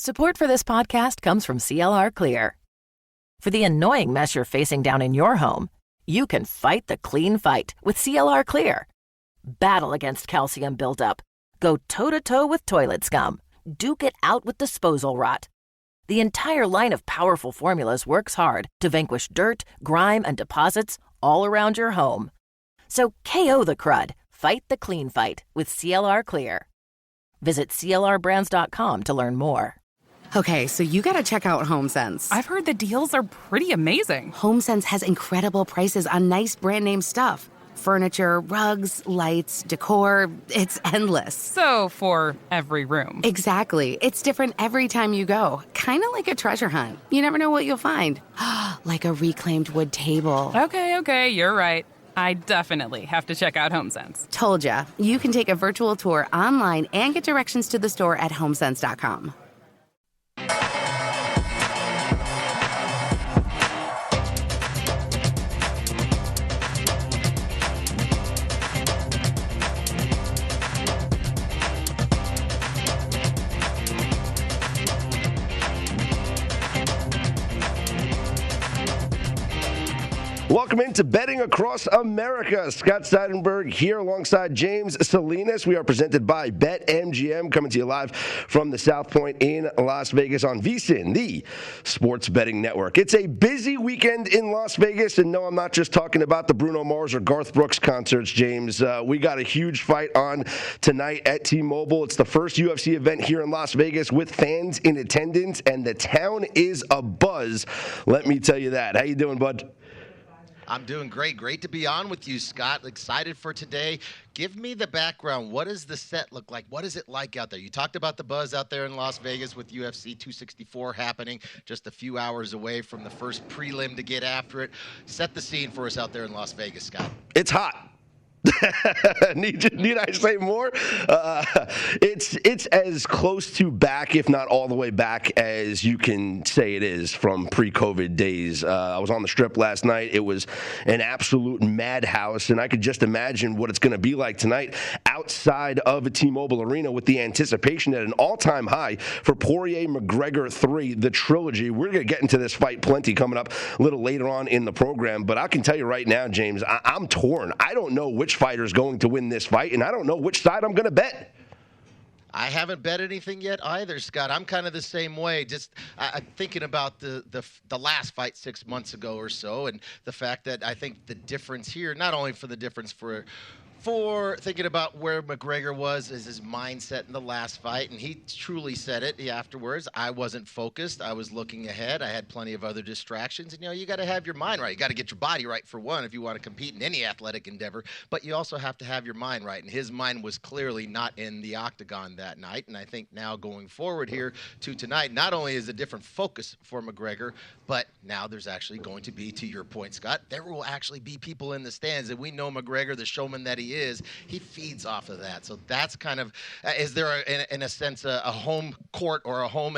Support for this podcast comes from CLR Clear. For the annoying mess you're facing down in your home, you can fight the clean fight with CLR Clear. Battle against calcium buildup. Go toe-to-toe with toilet scum. Duke it out with disposal rot. The entire line of powerful formulas works hard to vanquish dirt, grime, and deposits all around your home. So KO the crud. Fight the clean fight with CLR Clear. Visit CLRbrands.com to learn more. Okay, so you gotta check out HomeSense. I've heard the deals are pretty amazing. HomeSense has incredible prices on nice brand name stuff. Furniture, rugs, lights, decor, it's endless. So for every room. Exactly. It's different every time you go. Kind of like a treasure hunt. You never know what you'll find. Like a reclaimed wood table. Okay, you're right. I definitely have to check out HomeSense. Told ya. You can take a virtual tour online and get directions to the store at homesense.com. Welcome into Betting Across America. Scott Seidenberg here alongside James Salinas. We are presented by BetMGM, coming to you live from the South Point in Las Vegas on VSiN, the sports betting network. It's a busy weekend in Las Vegas, and no, I'm not just talking about the Bruno Mars or Garth Brooks concerts, James. We got a huge fight on tonight at T-Mobile. It's the first UFC event here in Las Vegas with fans in attendance, and the town is abuzz. Let me tell you that. How you doing, bud? I'm doing great. Great to be on with you, Scott. Excited for today. Give me the background. What does the set look like? What is it like out there? You talked about the buzz out there in Las Vegas with UFC 264 happening just a few hours away from the first prelim to get after it. Set the scene for us out there in Las Vegas, Scott. It's hot. Need I say more? It's as close to back, if not all the way back, as you can say it is from pre-COVID days. I was on the Strip last night. It was an absolute madhouse, and I could just imagine what it's going to be like tonight outside of a T-Mobile Arena with the anticipation at an all-time high for Poirier-McGregor 3, the trilogy. We're going to get into this fight plenty coming up a little later on in the program, but I can tell you right now, James, I'm torn. I don't know which fighter is going to win this fight, and I don't know which side I'm going to bet. I haven't bet anything yet either, Scott. I'm kind of the same way. Just I'm thinking about the last fight 6 months ago or so, and the fact that I think the difference here, not only for the difference for thinking about where McGregor was as his mindset in the last fight, and he truly said it afterwards. I wasn't focused. I was looking ahead. I had plenty of other distractions. And, you got to have your mind right. You got to get your body right, for one, if you want to compete in any athletic endeavor. But you also have to have your mind right. And his mind was clearly not in the octagon that night. And I think now going forward here to tonight, not only is a different focus for McGregor, but now there's actually going to be, to your point, Scott, there will actually be people in the stands. And we know McGregor, the showman that he is, he feeds off of that. So that's kind of, is there, in a sense, a home court or a home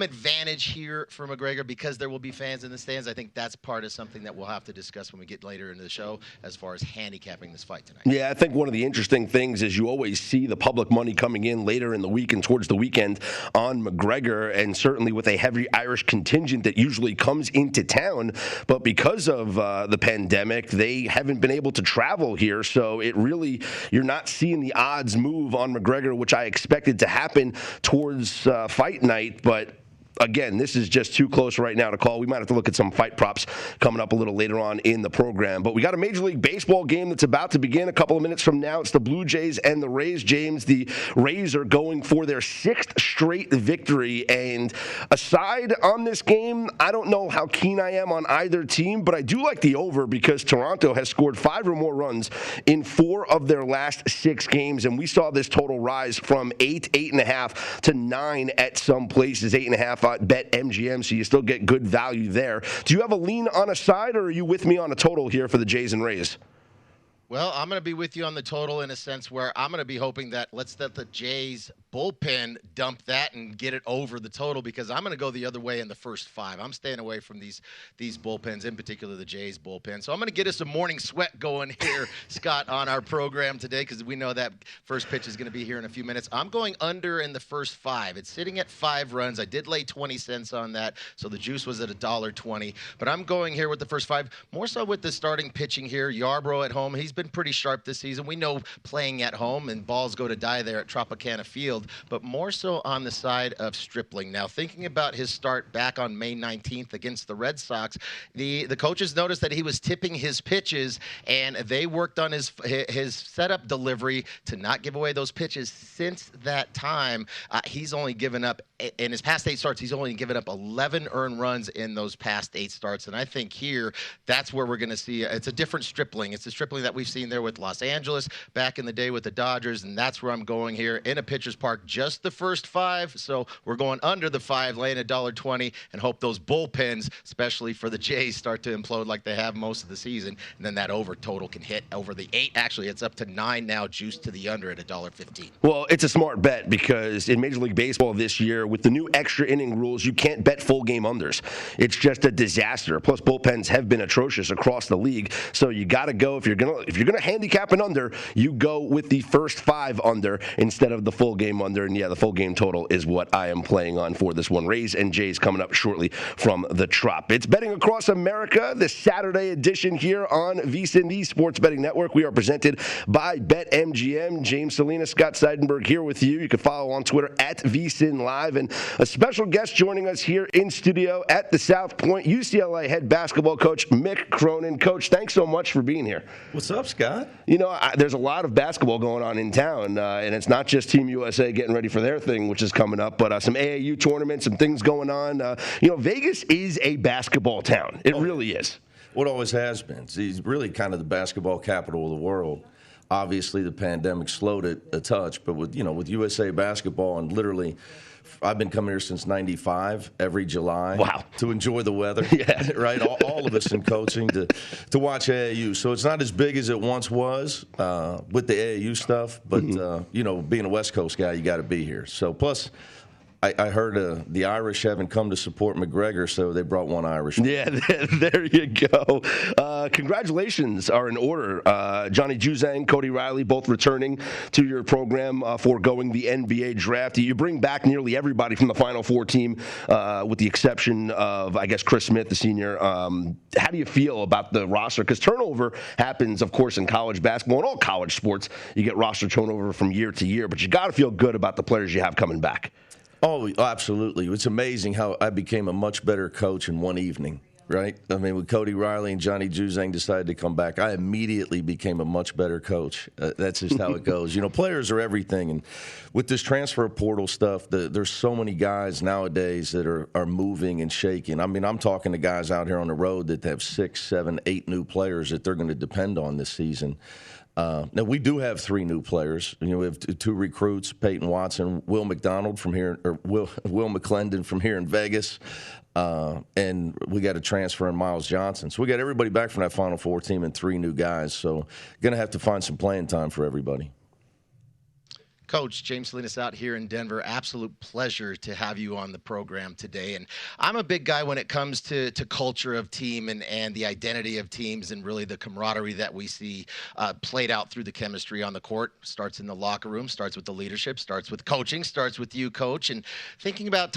advantage here for McGregor because there will be fans in the stands? I think that's part of something that we'll have to discuss when we get later into the show as far as handicapping this fight tonight. Yeah, I think one of the interesting things is you always see the public money coming in later in the week and towards the weekend on McGregor, and certainly with a heavy Irish contingent that usually comes into town. But because of the pandemic, they haven't been able to travel here, so it really, you're not seeing the odds move on McGregor, which I expected to happen towards fight night, but again, this is just too close right now to call. We might have to look at some fight props coming up a little later on in the program. But we got a Major League Baseball game that's about to begin a couple of minutes from now. It's the Blue Jays and the Rays. James, the Rays are going for their 6th straight victory. And aside on this game, I don't know how keen I am on either team, but I do like the over because Toronto has scored 5 or more runs in 4 of their last 6 games. And we saw this total rise from 8.5 to 9 at some places, 8.5 at BetMGM, so you still get good value there. Do you have a lean on a side, or are you with me on a total here for the Jays and Rays? Well, I'm going to be with you on the total in a sense where I'm going to be hoping that let's let the Jays bullpen dump that and get it over the total, because I'm going to go the other way in the first 5. I'm staying away from these bullpens, in particular the Jays bullpen. So I'm going to get us a morning sweat going here, Scott, on our program today, because we know that first pitch is going to be here in a few minutes. I'm going under in the first 5. It's sitting at 5 runs. I did lay 20 cents on that, so the juice was at $1.20. But I'm going here with the first 5, more so with the starting pitching here. Yarbrough at home. He's been pretty sharp this season. We know playing at home and balls go to die there at Tropicana Field, but more so on the side of Stripling. Now, thinking about his start back on May 19th against the Red Sox, the coaches noticed that he was tipping his pitches, and they worked on his setup delivery to not give away those pitches. Since that time, he's only given up, in his past 8 starts, he's only given up 11 earned runs in those past 8 starts. And I think here, that's where we're going to see, it's a different Stripling. It's the Stripling that we've seen there with Los Angeles back in the day with the Dodgers, and that's where I'm going here in a pitcher's park, just the first 5. So we're going under the 5, laying $1.20, and hope those bullpens, especially for the Jays, start to implode like they have most of the season, and then that over total can hit over the 8. Actually, it's up to 9 now, juiced to the under at $1.15. Well, it's a smart bet, because in Major League Baseball this year, with the new extra inning rules, you can't bet full game unders. It's just a disaster. Plus, bullpens have been atrocious across the league, so you got to go, if you're gonna handicap an under, you go with the first 5 under instead of the full game under. And yeah, the full game total is what I am playing on for this one. Rays and Jays coming up shortly from the Trop. It's Betting Across America, the Saturday edition here on VSiN, the Sports Betting Network. We are presented by BetMGM. James Salinas, Scott Seidenberg here with you. You can follow on Twitter at VSiN Live, and a special guest joining us here in studio at the South Point, UCLA head basketball coach Mick Cronin. Coach, thanks so much for being here. What's up, Scott? You know, there's a lot of basketball going on in town, and it's not just Team USA getting ready for their thing, which is coming up, but some AAU tournaments, some things going on. Vegas is a basketball town. It really is. What always has been. It's really kind of the basketball capital of the world. Obviously, the pandemic slowed it a touch, but with USA basketball, and literally, I've been coming here since '95 every July. Wow. To enjoy the weather. Yeah. Right. All of us in coaching to watch AAU. So it's not as big as it once was with the AAU stuff, but being a West Coast guy, you got to be here. So plus, I heard the Irish haven't come to support McGregor, so they brought one Irishman. Yeah, there you go. Congratulations are in order. Johnny Juzang, Cody Riley, both returning to your program foregoing the NBA draft. You bring back nearly everybody from the Final Four team, with the exception of, I guess, Chris Smith, the senior. How do you feel about the roster? Because turnover happens, of course, in college basketball and all college sports. You get roster turnover from year to year, but you got to feel good about the players you have coming back. Oh, absolutely. It's amazing how I became a much better coach in one evening, right? I mean, when Cody Riley and Johnny Juzang decided to come back, I immediately became a much better coach. That's just how it goes. Players are everything. And with this transfer portal stuff, there's so many guys nowadays that are moving and shaking. I mean, I'm talking to guys out here on the road that have 6, 7, 8 new players that they're going to depend on this season. Now, we do have 3 new players. We have 2 recruits, Peyton Watson, Will McDonald from here, or Will McClendon from here in Vegas, and we got a transfer in Miles Johnson. So we got everybody back from that Final Four team and 3 new guys. So going to have to find some playing time for everybody. Coach, James Salinas out here in Denver. Absolute pleasure to have you on the program today. And I'm a big guy when it comes to culture of team and the identity of teams, and really the camaraderie that we see played out through the chemistry on the court. Starts in the locker room, starts with the leadership, starts with coaching, starts with you, Coach. And talking about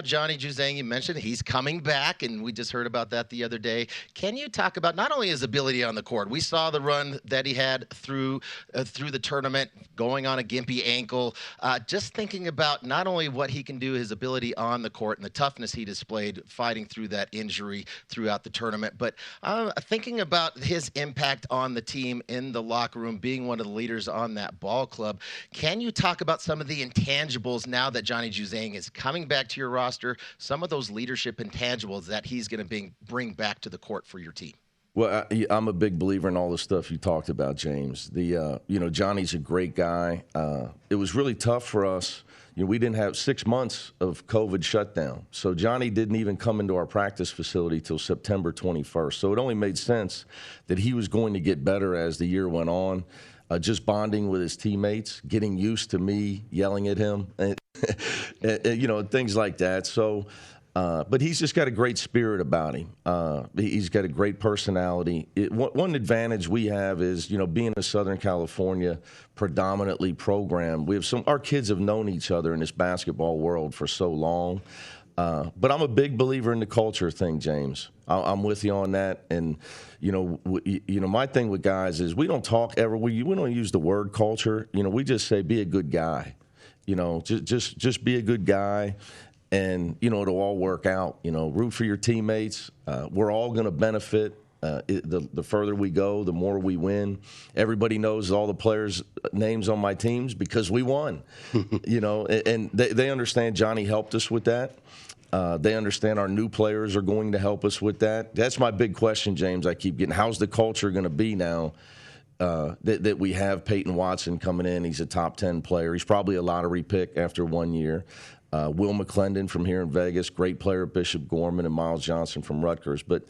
Johnny Juzang, you mentioned he's coming back, and we just heard about that the other day. Can you talk about not only his ability on the court? We saw the run that he had through the tournament, going on a gimpy ankle. Just thinking about not only what he can do, his ability on the court and the toughness he displayed fighting through that injury throughout the tournament, but thinking about his impact on the team in the locker room, being one of the leaders on that ball club. Can you talk about some of the intangibles now that Johnny Juzang is coming back to your roster, some of those leadership intangibles that he's going to bring back to the court for your team? Well, I'm a big believer in all the stuff you talked about, James. Johnny's a great guy. It was really tough for us. We didn't have 6 months of COVID shutdown. So Johnny didn't even come into our practice facility till September 21st. So it only made sense that he was going to get better as the year went on. just bonding with his teammates, getting used to me yelling at him, and things like that. So, but he's just got a great spirit about him. He's got a great personality. One advantage we have is, being a Southern California predominantly program, our kids have known each other in this basketball world for so long. But I'm a big believer in the culture thing, James. I'm with you on that. And, my thing with guys is we don't talk ever. We don't use the word culture. We just say be a good guy. Just be a good guy. And, it'll all work out. Root for your teammates. We're all going to benefit. The further we go, the more we win. Everybody knows all the players' names on my teams because we won. And they understand Johnny helped us with that. They understand our new players are going to help us with that. That's my big question, James. I keep getting, how's the culture going to be now that we have Peyton Watson coming in? He's a top 10 player. He's probably a lottery pick after 1 year. Will McClendon from here in Vegas, great player at Bishop Gorman, and Miles Johnson from Rutgers. But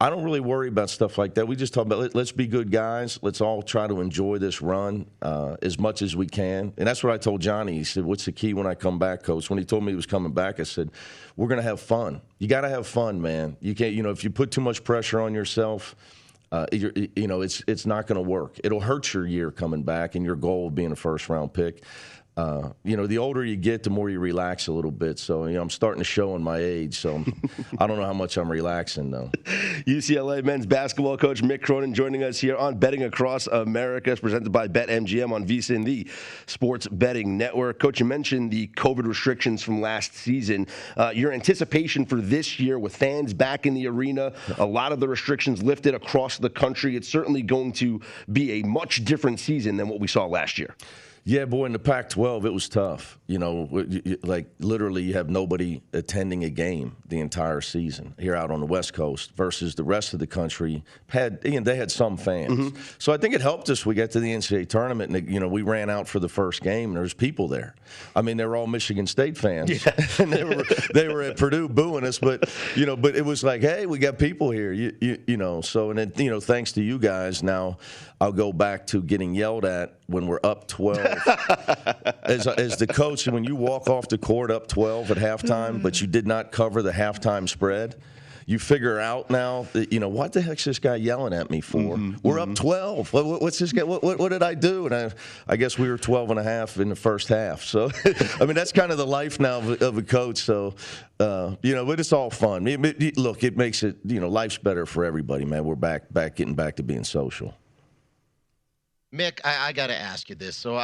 I don't really worry about stuff like that. We just talk about let's be good guys. Let's all try to enjoy this run as much as we can. And that's what I told Johnny. He said, what's the key when I come back, Coach? When he told me he was coming back, I said, we're going to have fun. You got to have fun, man. You can't, if you put too much pressure on yourself, it's not going to work. It'll hurt your year coming back and your goal of being a first-round pick. The older you get, the more you relax a little bit. So, I'm starting to show in my age. So, I don't know how much I'm relaxing, though. UCLA men's basketball coach Mick Cronin joining us here on Betting Across America, presented by BetMGM on VSiN, the Sports Betting Network. Coach, you mentioned the COVID restrictions from last season. Your anticipation for this year with fans back in the arena, a lot of the restrictions lifted across the country. It's certainly going to be a much different season than what we saw last year. Yeah, boy, in the Pac-12, it was tough. Like literally you have nobody attending a game the entire season here out on the West Coast versus the rest of the country they had some fans. Mm-hmm. So I think it helped us. We got to the NCAA tournament, and, we ran out for the first game, and there was people there. I mean, they were all Michigan State fans. Yeah. And they were at Purdue booing us, but it was like, hey, we got people here, So, and then, thanks to you guys, now I'll go back to getting yelled at when we're up 12 as the coach. And when you walk off the court up 12 at halftime, but you did not cover the halftime spread, you figure out now that, what the heck's this guy yelling at me for? Mm-hmm. We're up 12. What's this guy? What did I do? And I guess we were 12 and a half in the first half. So, I mean, that's kind of the life now of a coach. So, but it's all fun. Look, it makes it, life's better for everybody, man. We're getting back to being social. Mick, I got to ask you this. So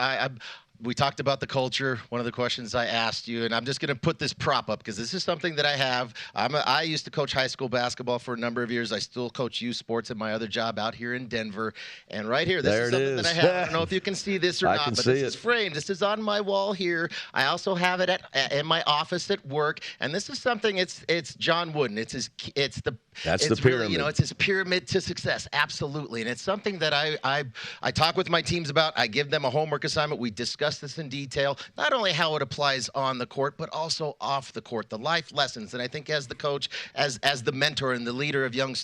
we talked about the culture, one of the questions I asked you, and I'm just going to put this prop up because this is something that I have. I used to coach high school basketball for a number of years. I still coach youth sports at my other job out here in Denver. And right here, this is something that I have. I don't know if you can see this or not, but this is framed. This is on my wall here. I also have it in my office at work. And this is something, it's John Wooden. That's the pyramid. Really, it's his pyramid to success. Absolutely. And it's something that I talk with my teams about. I give them a homework assignment. We discuss this in detail, not only how it applies on the court, but also off the court, the life lessons. And I think as the coach, as the mentor and the leader of young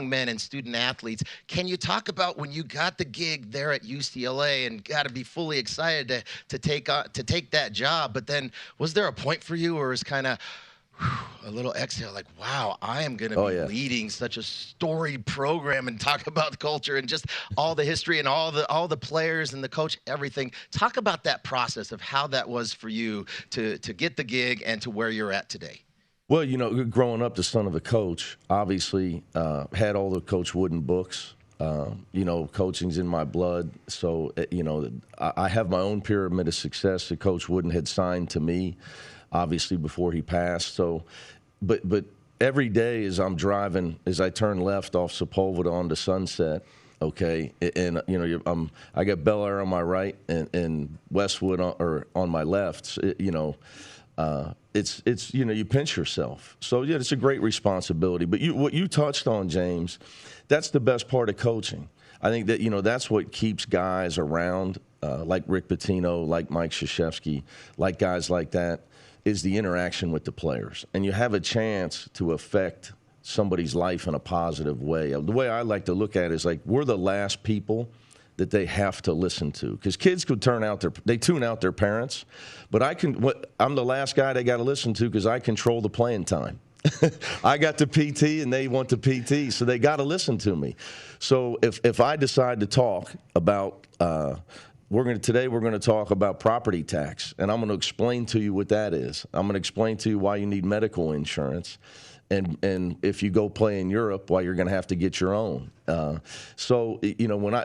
men and student athletes, can you talk about when you got the gig there at UCLA and got to be fully excited to take that job? But then was there a point for you where it was kind of a little exhale, like, wow, I am going to be leading such a storied program and talk about the culture and just all the history and all the players and the coach, everything. Talk about that process of how that was for you to get the gig and to where you're at today. Well, growing up the son of a coach, obviously had all the Coach Wooden books. Coaching's in my blood. So, I have my own pyramid of success that Coach Wooden had signed to me, obviously before he passed. So, but every day as I'm driving, as I turn left off Sepulveda onto Sunset, okay, and I got Bel Air on my right and Westwood on my left. It's you pinch yourself. So yeah, it's a great responsibility. But what you touched on, James, that's the best part of coaching. I think that that's what keeps guys around, like Rick Pitino, like Mike Krzyzewski, like guys like that, is the interaction with the players. And you have a chance to affect somebody's life in a positive way. The way I like to look at it is like we're the last people that they have to listen to, because kids could tune out their parents, but I'm the last guy they got to listen to because I control the playing time. I got the PT and they want the PT, so they got to listen to me. So if I decide to talk about we're going to talk about property tax, and I'm going to explain to you what that is. I'm going to explain to you why you need medical insurance. And if you go play in Europe, why you're going to have to get your own. So, when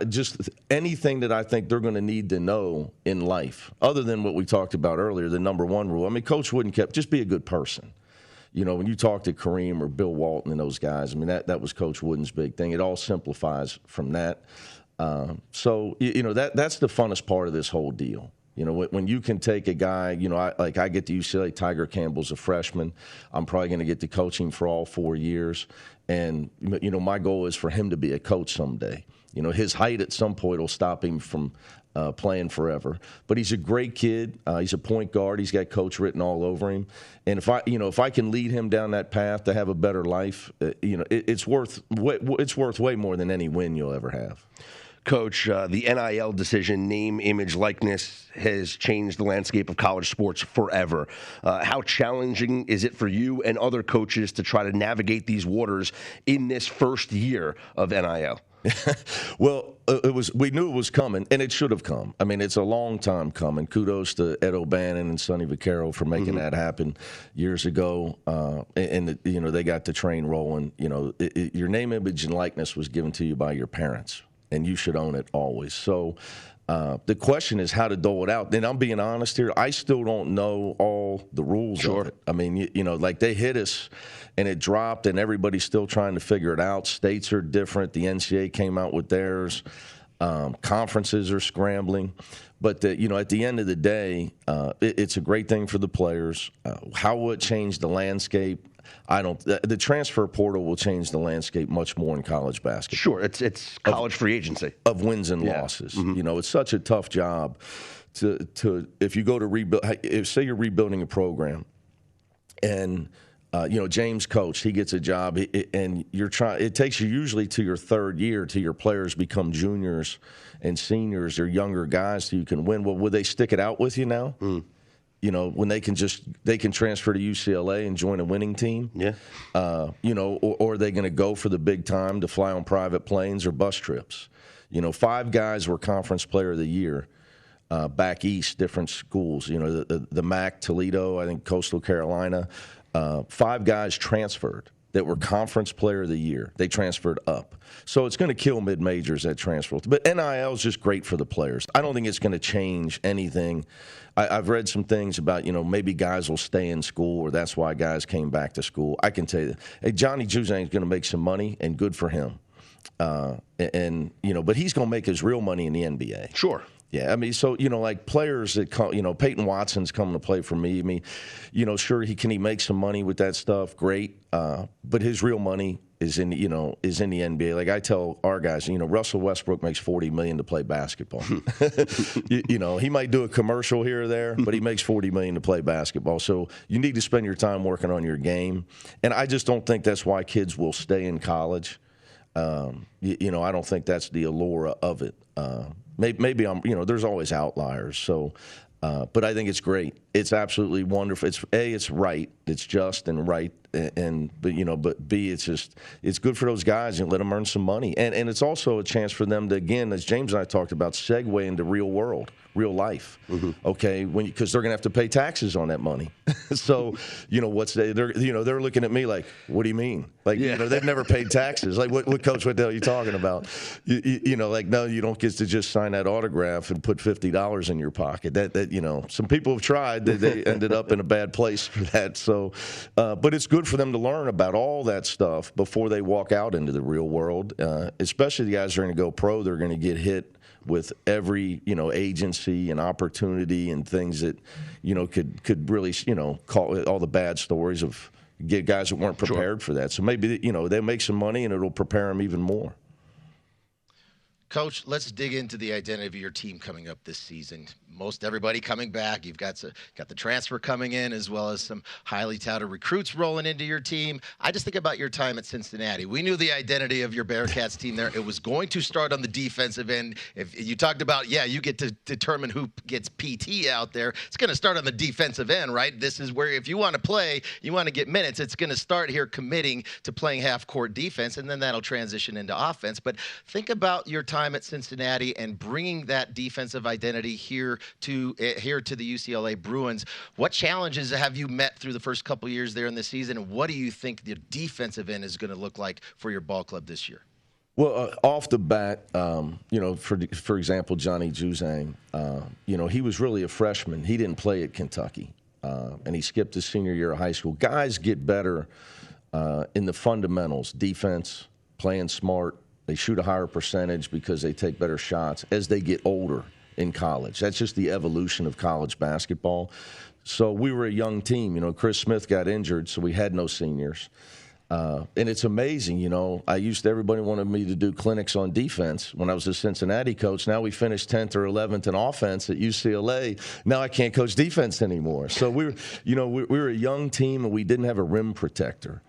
anything that I think they're going to need to know in life, other than what we talked about earlier, the number one rule. I mean, Coach Wooden just be a good person. When you talk to Kareem or Bill Walton and those guys, I mean, that was Coach Wooden's big thing. It all simplifies from that. So, that's the funnest part of this whole deal. When you can take a guy, I get to UCLA, Tiger Campbell's a freshman. I'm probably going to get to coaching for all 4 years. And, my goal is for him to be a coach someday. His height at some point will stop him from playing forever. But he's a great kid. He's a point guard. He's got coach written all over him. And if I can lead him down that path to have a better life, it's worth way more than any win you'll ever have. Coach, the NIL decision, name, image, likeness, has changed the landscape of college sports forever. How challenging is it for you and other coaches to try to navigate these waters in this first year of NIL? Well, we knew it was coming, and it should have come. I mean, it's a long time coming. Kudos to Ed O'Bannon and Sonny Vaccaro for making that happen years ago. They got the train rolling. Your name, image, and likeness was given to you by your parents, and you should own it always. So the question is how to dole it out. And I'm being honest here, I still don't know all the rules of it. I mean, they hit us and it dropped, and everybody's still trying to figure it out. States are different. The NCAA came out with theirs. Conferences are scrambling. But, at the end of the day, it's a great thing for the players. How will it change the landscape? The transfer portal will change the landscape much more in college basketball. Sure, it's college free agency of wins and losses. It's such a tough job to if you go to rebuild. Say you're rebuilding a program, and James coach, he gets a job, and you're trying. It takes you usually to your third year till your players become juniors and seniors or younger guys, so you can win. Well, will they stick it out with you now? When they can transfer to UCLA and join a winning team. Yeah. Or are they going to go for the big time to fly on private planes or bus trips? 5 guys were Conference Player of the Year back east, different schools. The MAC, Toledo, I think Coastal Carolina. 5 guys transferred that were Conference Player of the Year. They transferred up. So it's going to kill mid-majors that transfer. But NIL is just great for the players. I don't think it's going to change anything. I've read some things about, maybe guys will stay in school, or that's why guys came back to school. I can tell you that. Hey, Johnny Juzang is going to make some money, and good for him. But he's going to make his real money in the NBA. Sure. Yeah, I mean, so, players that come, Peyton Watson's coming to play for me. I mean, sure, can he make some money with that stuff? Great. But his real money is in the NBA. Like I tell our guys, Russell Westbrook makes $40 million to play basketball. He might do a commercial here or there, but he makes $40 million to play basketball. So you need to spend your time working on your game. And I just don't think that's why kids will stay in college. I don't think that's the allure of it. Maybe I'm, there's always outliers. So, but I think it's great. It's absolutely wonderful. It's right. It's just and right. But B, it's good for those guys and let them earn some money. And it's also a chance for them to, again, as James and I talked about, segue into real life. Okay, because they're going to have to pay taxes on that money. So, they're looking at me like, what do you mean? Like, they've never paid taxes. Like, what Coach, what the hell are you talking about? No, you don't get to just sign that autograph and put $50 in your pocket. That some people have tried. They ended up in a bad place for that. So, but it's good for them to learn about all that stuff before they walk out into the real world. Especially the guys who are going to go pro, they're going to get hit with every agency and opportunity and things that could really call all the bad stories of get guys that weren't prepared for that. So maybe they'll make some money and it'll prepare them even more. Coach, let's dig into the identity of your team coming up this season. Most everybody coming back. You've got the transfer coming in, as well as some highly touted recruits rolling into your team. I just think about your time at Cincinnati. We knew the identity of your Bearcats team there. It was going to start on the defensive end. If you talked about, you get to determine who gets PT out there. It's going to start on the defensive end, right? This is where if you want to play, you want to get minutes, it's going to start here committing to playing half-court defense, and then that'll transition into offense. But think about your time at Cincinnati and bringing that defensive identity here to the UCLA Bruins. What challenges have you met through the first couple years there in the season, and what do you think the defensive end is going to look like for your ball club this year? Well, off the bat, for example, Johnny Juzang, he was really a freshman. He didn't play at Kentucky, and he skipped his senior year of high school. Guys get better in the fundamentals, defense, playing smart. They shoot a higher percentage because they take better shots as they get older in college. That's just the evolution of college basketball. So we were a young team. Chris Smith got injured, so we had no seniors. And it's amazing, everybody wanted me to do clinics on defense when I was a Cincinnati coach. Now we finished 10th or 11th in offense at UCLA. Now I can't coach defense anymore. So we were a young team, and we didn't have a rim protector.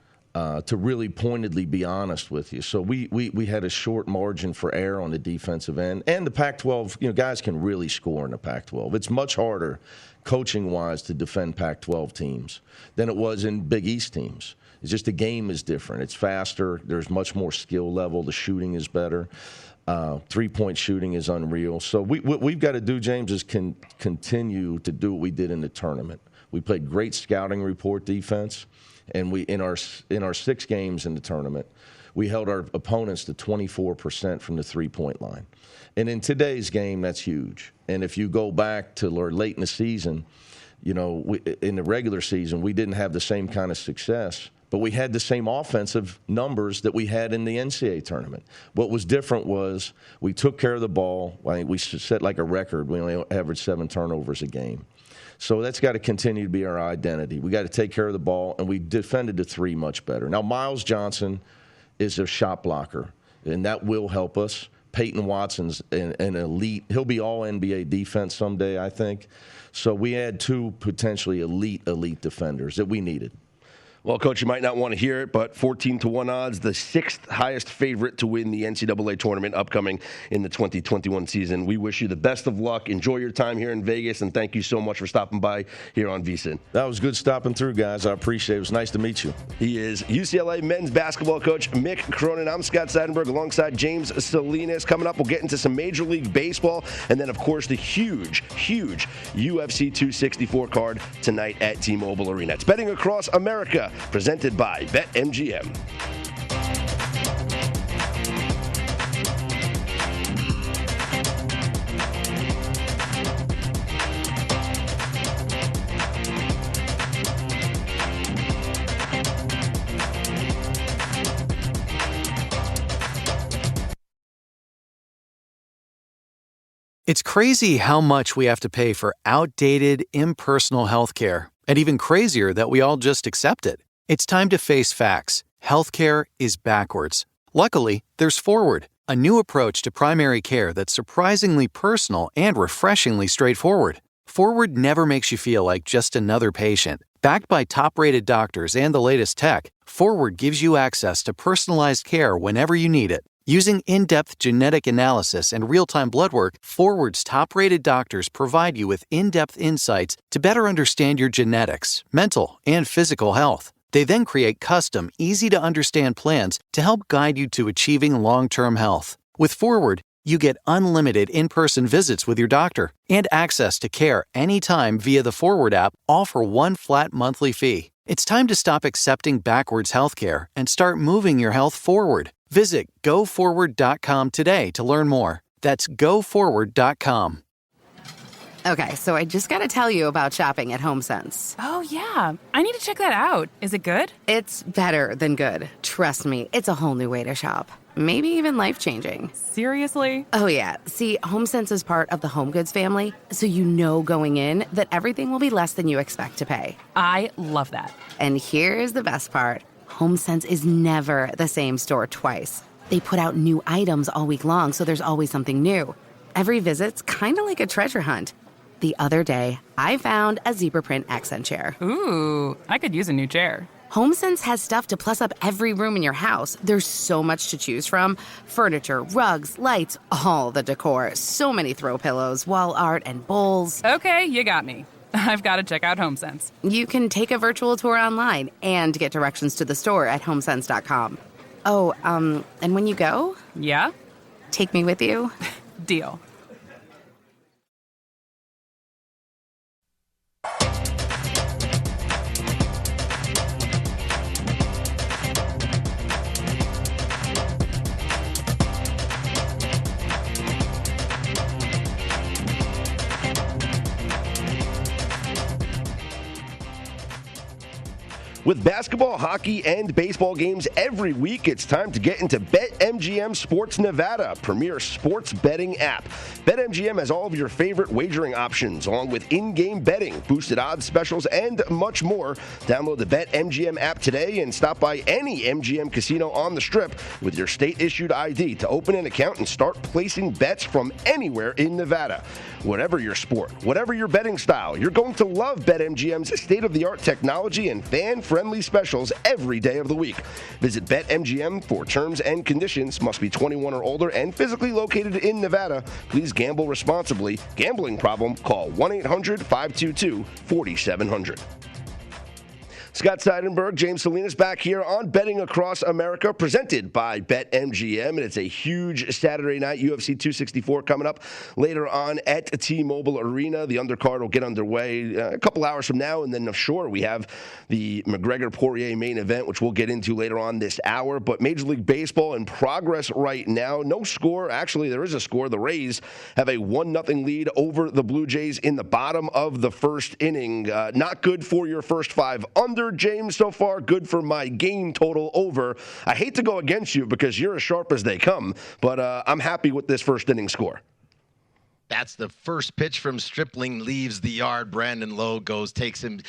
To really pointedly be honest with you. So we had a short margin for error on the defensive end. And the Pac-12, guys can really score in the Pac-12. It's much harder, coaching-wise, to defend Pac-12 teams than it was in Big East teams. It's just the game is different. It's faster. There's much more skill level. The shooting is better. Three-point shooting is unreal. So what we've got to do, James, is continue to do what we did in the tournament. We played great scouting report defense. And we in our 6 games in the tournament, we held our opponents to 24% from the three-point line. And in today's game, that's huge. And if you go back to late in the season, in the regular season, we didn't have the same kind of success, but we had the same offensive numbers that we had in the NCAA tournament. What was different was we took care of the ball. I think we set like a record. We only averaged 7 turnovers a game. So that's got to continue to be our identity. We got to take care of the ball, and we defended the 3 much better. Now, Miles Johnson is a shot blocker, and that will help us. Peyton Watson's an elite. He'll be all NBA defense someday, I think. So we had 2 potentially elite defenders that we needed. Well, Coach, you might not want to hear it, but 14-1 odds, the 6th highest favorite to win the NCAA tournament upcoming in the 2021 season. We wish you the best of luck. Enjoy your time here in Vegas, and thank you so much for stopping by here on VSiN. That was good stopping through, guys. I appreciate it. It was nice to meet you. He is UCLA men's basketball coach Mick Cronin. I'm Scott Seidenberg alongside James Salinas. Coming up, we'll get into some Major League Baseball, and then, of course, the huge UFC 264 card tonight at T-Mobile Arena. It's Betting Across America, presented by BetMGM. It's crazy how much we have to pay for outdated, impersonal healthcare, and even crazier that we all just accept it. It's time to face facts. Healthcare is backwards. Luckily, there's Forward, a new approach to primary care that's surprisingly personal and refreshingly straightforward. Forward never makes you feel like just another patient. Backed by top-rated doctors and the latest tech, Forward gives you access to personalized care whenever you need it. Using in-depth genetic analysis and real-time blood work, Forward's top-rated doctors provide you with in-depth insights to better understand your genetics, mental, and physical health. They then create custom, easy-to-understand plans to help guide you to achieving long-term health. With Forward, you get unlimited in-person visits with your doctor and access to care anytime via the Forward app, all for one flat monthly fee. It's time to stop accepting backwards healthcare and start moving your health forward. Visit GoForward.com today to learn more. That's GoForward.com. Okay, so I just got to tell you about shopping at HomeSense. Oh, yeah. I need to check that out. Is it good? It's better than good. Trust me, it's a whole new way to shop. Maybe even life-changing. Seriously? Oh, yeah. See, HomeSense is part of the HomeGoods family, so you know going in that everything will be less than you expect to pay. I love that. And here's the best part. HomeSense is never the same store twice. They put out new items all week long, so there's always something new. Every visit's kind of like a treasure hunt. The other day, I found a zebra print accent chair. Ooh, I could use a new chair. HomeSense has stuff to plus up every room in your house. There's so much to choose from. Furniture, rugs, lights, all the decor. So many throw pillows, wall art, and bowls. Okay, you got me. I've got to check out HomeSense. You can take a virtual tour online and get directions to the store at homesense.com. Oh, and when you go, Yeah? take me with you. Deal. With basketball, hockey, and baseball games every week, it's time to get into BetMGM Sports Nevada, premier sports betting app. BetMGM has all of your favorite wagering options, along with in-game betting, boosted odds specials, and much more. Download the BetMGM app today and stop by any MGM casino on the Strip with your state-issued ID to open an account and start placing bets from anywhere in Nevada. Whatever your sport, whatever your betting style, you're going to love BetMGM's state-of-the-art technology and fan-friendly specials every day of the week. Visit BetMGM for terms and conditions. Must be 21 or older and physically located in Nevada. Please gamble responsibly. Gambling problem? Call 1-800-522-4700. Scott Seidenberg, James Salinas back here on Betting Across America, presented by BetMGM. And it's a huge Saturday night, UFC 264 coming up later on at T-Mobile Arena. The undercard will get underway a couple hours from now. And then, sure, we have the McGregor-Poirier main event, which we'll get into later on this hour. But Major League Baseball in progress right now. No score. Actually, there is a score. The Rays have a 1-0 lead over the Blue Jays in the bottom of the first inning. Not good for your first five under, James, so far. Good for my game total over. I hate to go against you because you're as sharp as they come, but I'm happy with this first inning score. That's the first pitch from Stripling, leaves the yard. Brandon Lowe takes him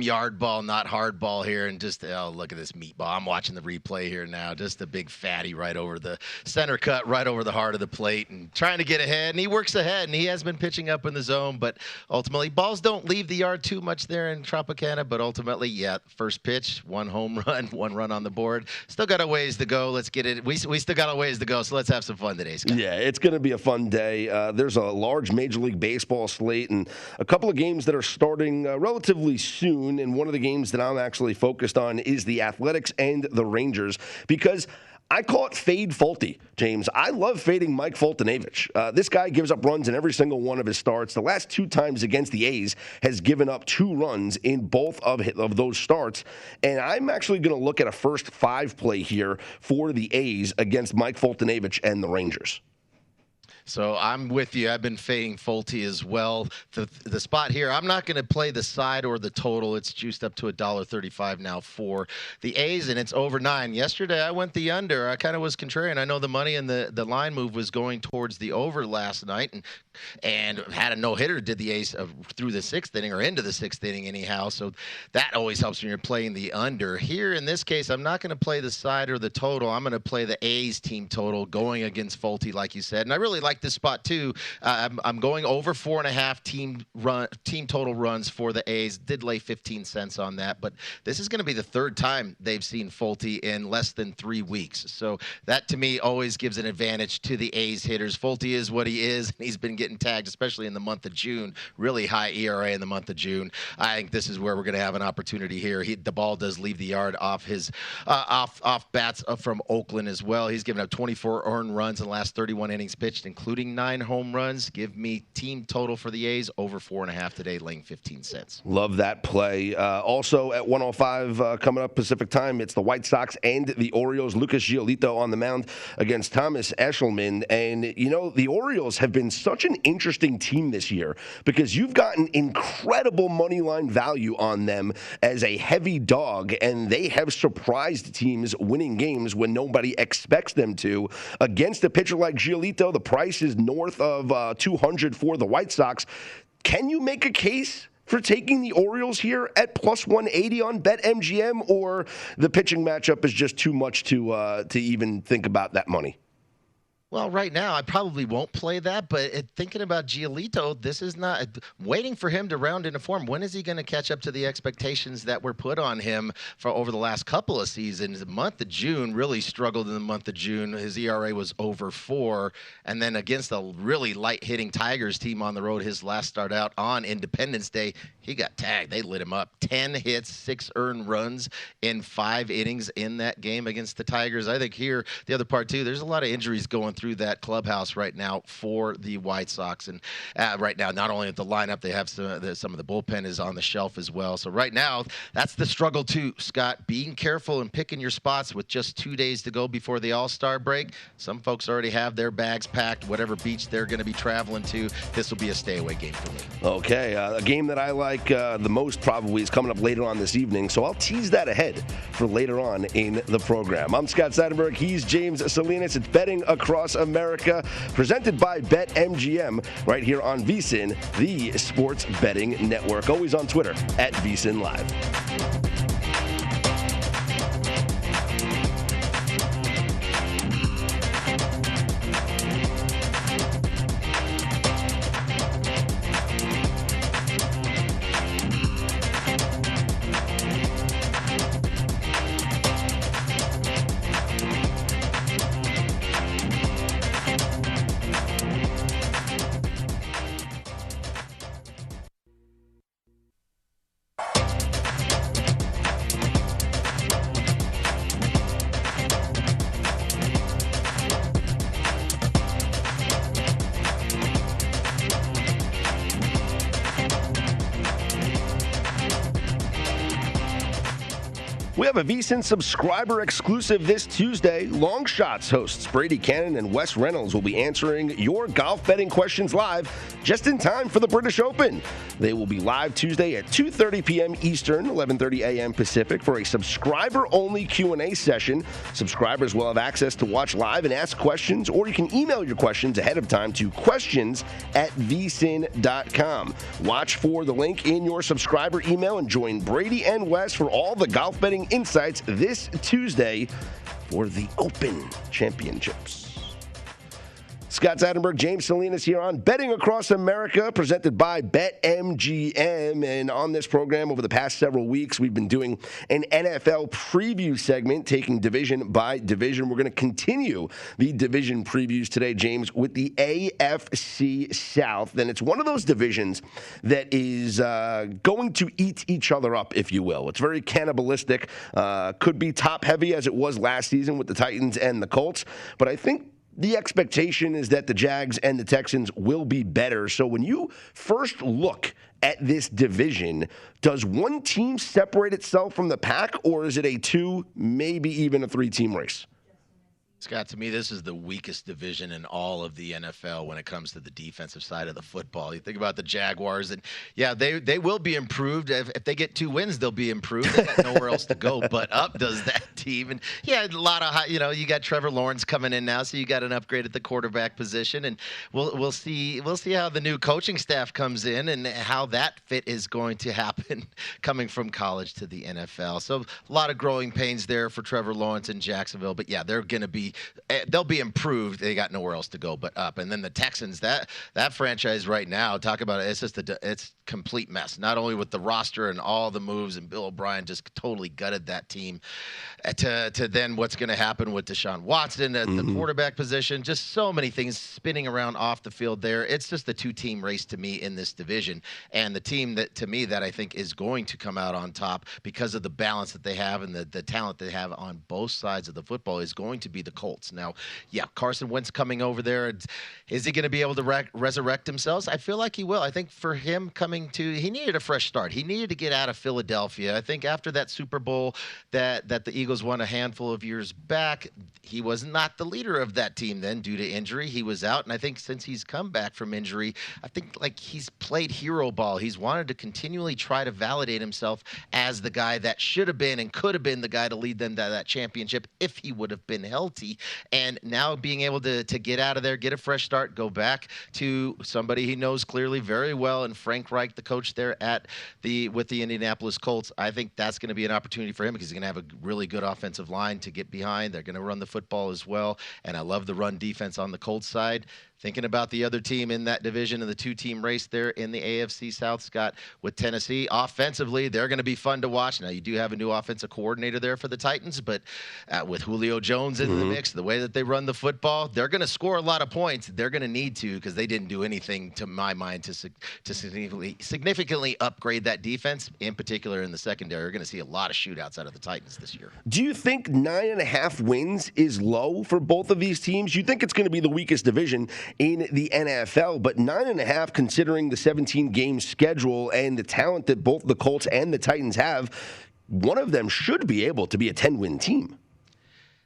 yard ball, not hard ball here. And just, oh, look at this meatball. I'm watching the replay here now. Just a big fatty right over the center cut, right over the heart of the plate, and trying to get ahead. And he works ahead, and he has been pitching up in the zone. But ultimately, balls don't leave the yard too much there in Tropicana. But ultimately, yeah, first pitch, one home run, one run on the board. Still got a ways to go. Let's get it. We still got a ways to go, so let's have some fun today, Scott. Yeah, it's going to be a fun day. There's a large Major League Baseball slate and a couple of games that are starting relatively soon. And one of the games that I'm actually focused on is the Athletics and the Rangers, because I call it fade Folty, James. I love fading Mike Foltynewicz. This guy gives up runs in every single one of his starts. The last two times against the A's has given up 2 runs in both of those starts. And I'm actually going to look at a first 5 play here for the A's against Mike Foltynewicz and the Rangers. So I'm with you. I've been fading Folty as well. The spot here, I'm not going to play the side or the total. It's juiced up to $1.35 now for the A's, and it's over 9. Yesterday, I went the under. I kind of was contrarian. I know the money and the line move was going towards the over last night, and had a no-hitter, did the A's through the 6th inning or into the 6th inning anyhow. So that always helps when you're playing the under. Here, in this case, I'm not going to play the side or the total. I'm going to play the A's team total going against Folty, like you said. And I really like this spot too. I'm going over 4.5 team total runs for the A's. Did lay 15 cents on that, but this is going to be the 3rd time they've seen Folty in less than 3 weeks. So that to me always gives an advantage to the A's hitters. Folty is what he is, and he's been getting tagged, especially in the month of June. Really high ERA in the month of June. I think this is where we're going to have an opportunity here. The ball does leave the yard off his off bats from Oakland as well. He's given up 24 earned runs in the last 31 innings pitched, including 9 home runs. Give me team total for the A's over 4.5 today, laying 15 cents. Love that play. Also at 1:05 coming up Pacific time, it's the White Sox and the Orioles. Lucas Giolito on the mound against Thomas Eshelman. And, you know, the Orioles have been such an interesting team this year because you've gotten incredible money line value on them as a heavy dog, and they have surprised teams winning games when nobody expects them to. Against a pitcher like Giolito, the price is north of 200 for the White Sox. Can you make a case for taking the Orioles here at plus 180 on BetMGM, or the pitching matchup is just too much to even think about that money? Well, right now, I probably won't play that, but thinking about Giolito, this is not waiting for him to round into form. When is he going to catch up to the expectations that were put on him for over the last couple of seasons? The month of June really struggled in the month of June. His ERA was over 4, and then against a really light-hitting Tigers team on the road, his last start out on Independence Day, he got tagged. They lit him up. 10 hits, 6 earned runs in 5 innings in that game against the Tigers. I think here, the other part, too, there's a lot of injuries going through that clubhouse right now for the White Sox. And right now, not only at the lineup, they have some of the bullpen is on the shelf as well. So right now, that's the struggle too, Scott. Being careful and picking your spots with just 2 days to go before the All-Star break. Some folks already have their bags packed, whatever beach they're going to be traveling to. This will be a stay-away game for me. Okay, a game that I like the most probably is coming up later on this evening, so I'll tease that ahead for later on in the program. I'm Scott Seidenberg. He's James Salinas. It's Betting Across America, presented by BetMGM, right here on VSiN, the sports betting network. Always on Twitter at VSiN Live. We have a VSiN subscriber exclusive this Tuesday. Long Shots hosts Brady Cannon and Wes Reynolds will be answering your golf betting questions live just in time for the British Open. They will be live Tuesday at 2:30 p.m. Eastern, 11:30 a.m. Pacific for a subscriber-only Q&A session. Subscribers will have access to watch live and ask questions, or you can email your questions ahead of time to questions@vsin.com. Watch for the link in your subscriber email and join Brady and Wes for all the golf betting insights this Tuesday for the Open Championships. Scott Seidenberg, James Salinas here on Betting Across America, presented by BetMGM. And on this program over the past several weeks, we've been doing an NFL preview segment, taking division by division. We're going to continue the division previews today, James, with the AFC South. And it's one of those divisions that is going to eat each other up, if you will. It's very cannibalistic. Could be top-heavy as it was last season with the Titans and the Colts. But I think the expectation is that the Jags and the Texans will be better. So when you first look at this division, does one team separate itself from the pack, or is it a 2, maybe even a 3-team race? Scott, to me, this is the weakest division in all of the NFL when it comes to the defensive side of the football. You think about the Jaguars, and yeah, they will be improved. If they get 2 wins, they'll be improved. They got nowhere else to go but up, does that team. And yeah, a lot of you got Trevor Lawrence coming in now, so you got an upgrade at the quarterback position, and we'll see how the new coaching staff comes in and how that fit is going to happen coming from college to the NFL. So a lot of growing pains there for Trevor Lawrence in Jacksonville, but yeah, they'll be improved. They got nowhere else to go but up. And then the Texans, that franchise right now, talk about it, it's complete mess. Not only with the roster and all the moves, and Bill O'Brien just totally gutted that team, to then what's going to happen with Deshaun Watson at the quarterback position. Just so many things spinning around off the field there. It's just the 2-team race to me in this division. And the team that I think is going to come out on top because of the balance that they have and the talent they have on both sides of the football is going to be the Colts. Now, yeah, Carson Wentz coming over there. Is he going to be able to resurrect himself? I feel like he will. I think for him he needed a fresh start. He needed to get out of Philadelphia. I think after that Super Bowl that the Eagles won a handful of years back. He was not the leader of that team then due to injury. He was out, and I think since he's come back from injury, I think like he's played hero ball. He's wanted to continually try to validate himself as the guy that should have been and could have been the guy to lead them to that championship if he would have been healthy. And now being able to get out of there, get a fresh start, go back to somebody he knows clearly very well, and Frank Reich, the coach there with the Indianapolis Colts, I think that's going to be an opportunity for him because he's going to have a really good offensive line to get behind. They're going to run the football as well, and I love the run defense on the Colts side. Thinking about the other team in that division and the two-team race there in the AFC South, Scott, with Tennessee, offensively, they're going to be fun to watch. Now, you do have a new offensive coordinator there for the Titans, but with Julio Jones in the mix, the way that they run the football, they're going to score a lot of points. They're going to need to because they didn't do anything, to my mind, to significantly upgrade that defense, in particular in the secondary. You're going to see a lot of shootouts out of the Titans this year. Do you think 9.5 wins is low for both of these teams? You think it's going to be the weakest division in the NFL, but 9.5, considering the 17-game schedule and the talent that both the Colts and the Titans have, one of them should be able to be a 10-win team.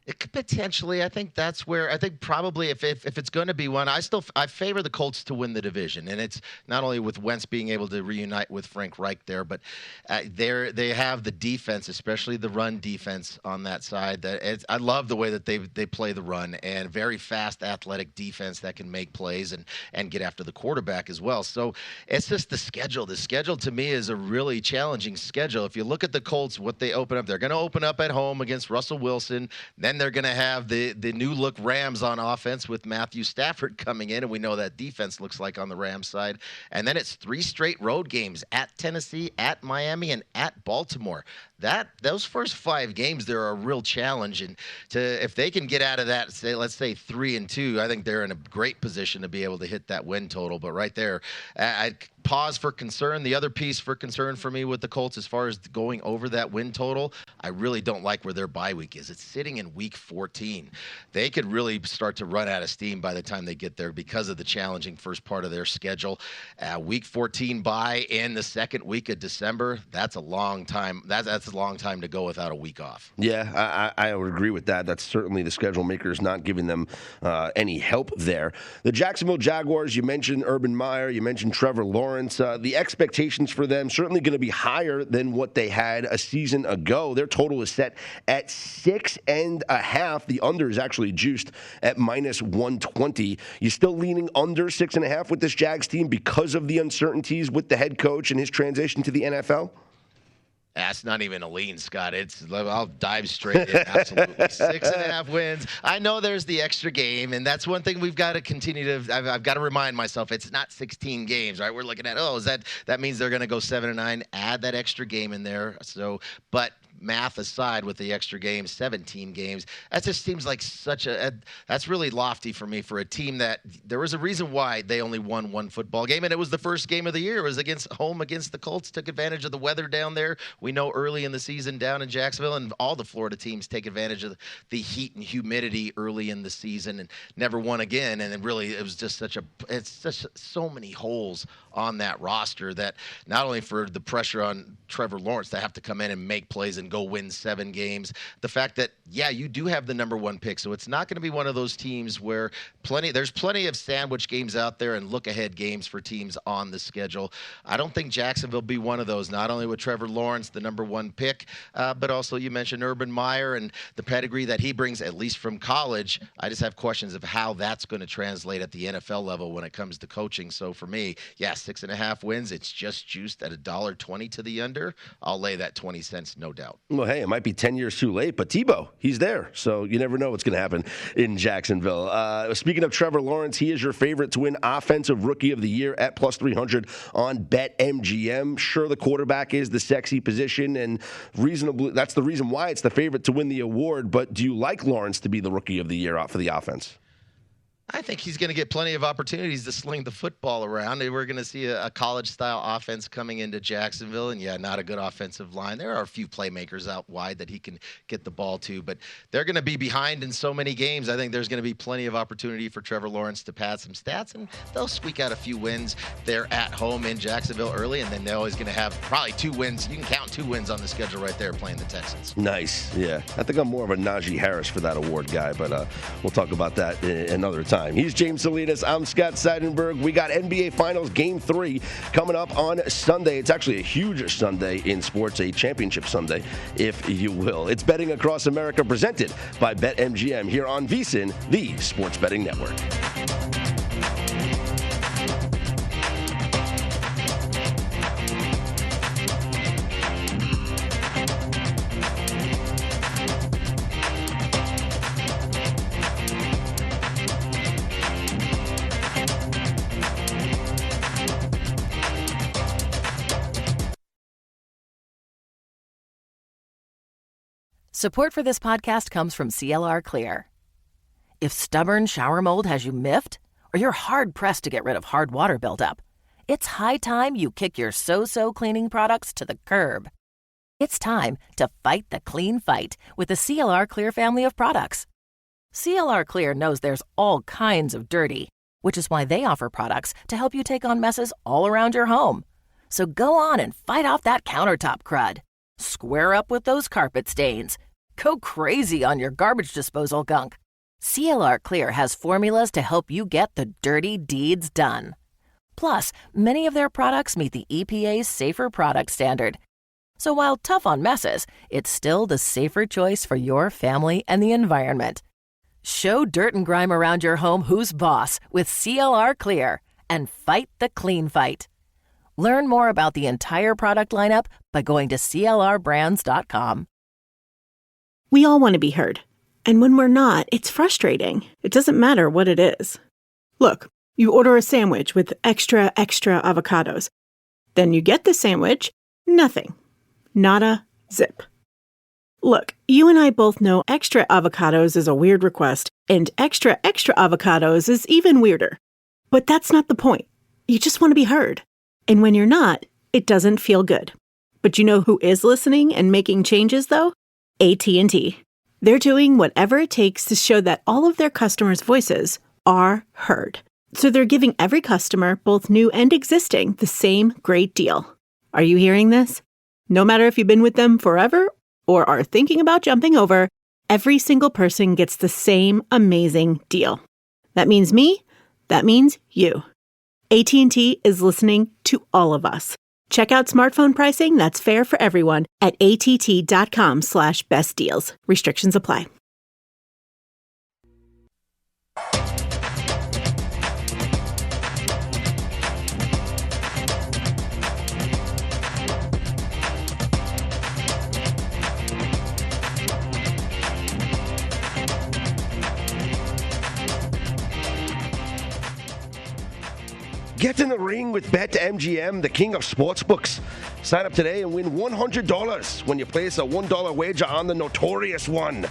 It could potentially. I think that's where I think probably if it's going to be one, I favor the Colts to win the division, and it's not only with Wentz being able to reunite with Frank Reich there, but they have the defense, especially the run defense on that side. I love the way that they play the run, and very fast, athletic defense that can make plays and get after the quarterback as well. So it's just the schedule. The schedule to me is a really challenging schedule. If you look at the Colts, what they open up, they're going to open up at home against Russell Wilson. Then they're going to have the new look Rams on offense with Matthew Stafford coming in, and we know that defense looks like on the Rams side. And then it's 3 straight road games at Tennessee, at Miami, and at Baltimore. Those first 5 games, they're a real challenge, and if they can get out of that, let's say 3-2, I think they're in a great position to be able to hit that win total. But right there, I'd pause for concern. The other piece for concern for me with the Colts, as far as going over that win total, I really don't like where their bye week is. It's sitting in week 14. They could really start to run out of steam by the time they get there because of the challenging first part of their schedule. Week 14 bye in the second week of December. That's a long time. That's a long time to go without a week off. Yeah, I would agree with that. That's certainly the schedule makers not giving them any help there. The Jacksonville Jaguars, you mentioned Urban Meyer, you mentioned Trevor Lawrence. The expectations for them certainly going to be higher than what they had a season ago. Their total is set at 6.5. The under is actually juiced at -120. You still leaning under 6.5 with this Jags team because of the uncertainties with the head coach and his transition to the NFL? That's not even a lean, Scott. I'll dive straight in. Absolutely. 6.5 wins. I know there's the extra game, and that's one thing we've got to continue to. I've got to remind myself it's not 16 games, right? We're looking at that means they're going to go 7-9. Add that extra game in there. But math aside, with the extra games, 17 games, that just seems like that's really lofty for me for a team that there was a reason why they only won one football game, and it was the first game of the year. It was against the Colts, took advantage of the weather down there. We know early in the season down in Jacksonville, and all the Florida teams take advantage of the heat and humidity early in the season and never won again. And then really it was just so many holes on that roster that not only for the pressure on Trevor Lawrence to have to come in and make plays and go win 7 games, the fact that, you do have the number 1 pick. So it's not going to be one of those teams where there's plenty of sandwich games out there and look-ahead games for teams on the schedule. I don't think Jacksonville will be one of those, not only with Trevor Lawrence, the number 1 pick, but also you mentioned Urban Meyer and the pedigree that he brings, at least from college. I just have questions of how that's going to translate at the NFL level when it comes to coaching. So for me, 6.5 wins. It's just juiced at $1.20 to the under. I'll lay that 20 cents, no doubt. Well, hey, it might be 10 years too late, but Tebow, he's there. So you never know what's going to happen in Jacksonville. Speaking of Trevor Lawrence, he is your favorite to win Offensive Rookie of the Year at +300 on BetMGM. Sure, the quarterback is the sexy position, and reasonably, that's the reason why it's the favorite to win the award. But do you like Lawrence to be the Rookie of the Year for the offense? I think he's going to get plenty of opportunities to sling the football around. We're going to see a college-style offense coming into Jacksonville, and not a good offensive line. There are a few playmakers out wide that he can get the ball to, but they're going to be behind in so many games. I think there's going to be plenty of opportunity for Trevor Lawrence to pad some stats, and they'll squeak out a few wins. They're at home in Jacksonville early, and then they're always going to have probably 2 wins. You can count 2 wins on the schedule right there playing the Texans. Nice, yeah. I think I'm more of a Najee Harris for that award guy, but we'll talk about that another time. He's James Salinas. I'm Scott Seidenberg. We got NBA Finals Game 3 coming up on Sunday. It's actually a huge Sunday in sports, a championship Sunday, if you will. It's Betting Across America presented by BetMGM here on VSiN, the Sports Betting Network. Support for this podcast comes from CLR Clear. If stubborn shower mold has you miffed, or you're hard-pressed to get rid of hard water buildup, it's high time you kick your so-so cleaning products to the curb. It's time to fight the clean fight with the CLR Clear family of products. CLR Clear knows there's all kinds of dirty, which is why they offer products to help you take on messes all around your home. So go on and fight off that countertop crud. Square up with those carpet stains. Go crazy on your garbage disposal gunk. CLR Clear has formulas to help you get the dirty deeds done. Plus, many of their products meet the EPA's Safer Product Standard. So while tough on messes, it's still the safer choice for your family and the environment. Show dirt and grime around your home who's boss with CLR Clear and fight the clean fight. Learn more about the entire product lineup by going to clrbrands.com. We all want to be heard. And when we're not, it's frustrating. It doesn't matter what it is. Look, you order a sandwich with extra avocados. Then you get the sandwich, nothing. Nada, zip. Look, you and I both know extra avocados is a weird request, and extra avocados is even weirder. But that's not the point. You just want to be heard. And when you're not, it doesn't feel good. But you know who is listening and making changes, though? AT&T. They're doing whatever it takes to show that all of their customers' voices are heard. So they're giving every customer, both new and existing, the same great deal. Are you hearing this? No matter if you've been with them forever or are thinking about jumping over, every single person gets the same amazing deal. That means me. That means you. AT&T is listening to all of us. Check out smartphone pricing that's fair for everyone at att.com/best deals. Restrictions apply. Get in the ring with BetMGM, the king of sportsbooks. Sign up today and win $100 when you place a $1 wager on the Notorious One.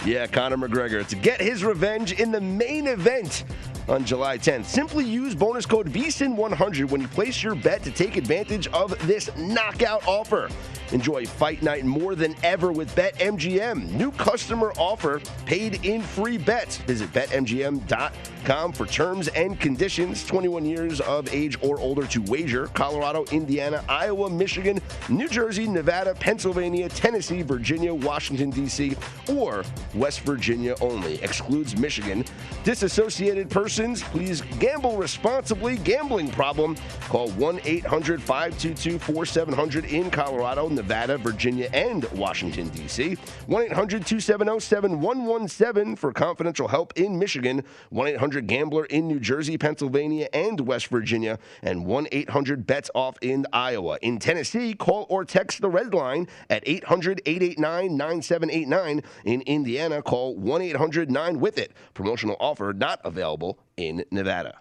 Yeah, Conor McGregor to get his revenge in the main event on July 10th. Simply use bonus code VSiN100 when you place your bet to take advantage of this knockout offer. Enjoy fight night more than ever with BetMGM. New customer offer, paid in free bets. Visit BetMGM.com for terms and conditions. 21 years of age or older to wager. Colorado, Indiana, Iowa, Michigan, New Jersey, Nevada, Pennsylvania, Tennessee, Virginia, Washington, D.C., or West Virginia only. Excludes Michigan. Disassociated persons, please gamble responsibly. Gambling problem? Call 1-800-522-4700 in Colorado, Nevada, Virginia, and Washington, D.C. 1-800-270-7117 for confidential help in Michigan. 1-800-GAMBLER in New Jersey, Pennsylvania, and West Virginia. And 1-800-BETS-OFF in Iowa. In Tennessee, call or text the Red Line at 800-889-9789. In Indiana, call 1-800-9-WITH-IT. Promotional offer not available in Nevada.